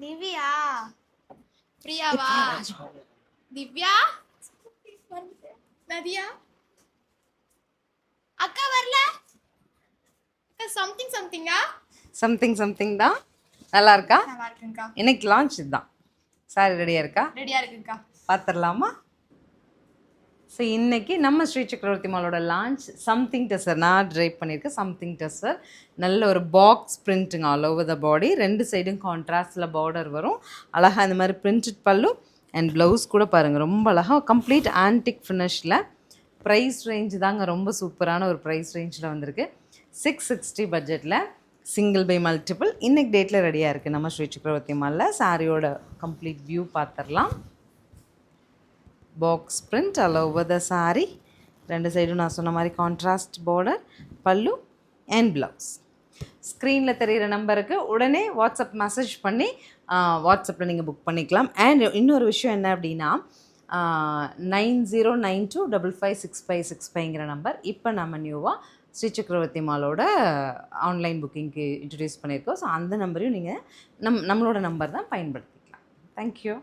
திவ்யா பிரியாவா திவ்யா நதியா அக்கா வரல அக்கா சம்திங்கா சம்திங் தான். நல்லா இருக்கா? நல்லா இருக்குங்கக்கா. இன்னைக்கு லான்ச் இதுதான். சாரி ரெடியாக இருக்கா? ரெடியா இருக்குங்கக்கா. பார்த்துடலாமா? ஸோ இன்றைக்கி நம்ம ஸ்ரீ சக்கரவர்த்தி மாலோட லான்ச் சம்திங் டெஸ்ஸர். நான் ட்ரைப் பண்ணியிருக்கேன் சம்திங் டெஸ்ஸர். நல்ல ஒரு பாக்ஸ் பிரிண்ட்டுங்க ஆல் ஓவர் த பாடி. 2 சைடும் கான்ட்ராஸ்டில் பார்டர் வரும். அழகாக இந்த மாதிரி பிரிண்டட் பல்லு அண்ட் ப்ளவுஸ் கூட பாருங்கள் ரொம்ப அழகாக கம்ப்ளீட் ஆன்டிக் ஃபினிஷில். ப்ரைஸ் ரேஞ்ச் தாங்க ரொம்ப சூப்பரான ஒரு ப்ரைஸ் ரேஞ்சில் வந்திருக்கு. 660 பட்ஜெட்டில் சிங்கிள் பை மல்டிபிள் இன்றைக்கி டேட்டில் ரெடியாக இருக்குது நம்ம ஸ்ரீ சக்கரவர்த்தி மாலில். சாரியோட கம்ப்ளீட் வியூ பார்த்துடலாம். Box print all over the sorry. 2 சைடும் நான் சொன்ன மாதிரி கான்ட்ராஸ்ட் பார்டர், பல்லு அண்ட் ப்ளவுஸ். ஸ்க்ரீனில் தெரிகிற நம்பருக்கு உடனே வாட்ஸ்அப் மெசேஜ் பண்ணி வாட்ஸ்அப்பில் நீங்கள் புக் பண்ணிக்கலாம். அண்ட் இன்னொரு விஷயம் என்ன அப்படின்னா 9092556565ங்கிற நம்பர் இப்போ நம்ம நியூவாக ஸ்ரீ சக்கரவர்த்தி மாலோட ஆன்லைன் புக்கிங்க்கு இன்ட்ரடியூஸ் பண்ணியிருக்கோம். ஸோ அந்த நம்பரையும் நீங்கள் நம்மளோட நம்பர் தான் பயன்படுத்திக்கலாம். தேங்க்யூ.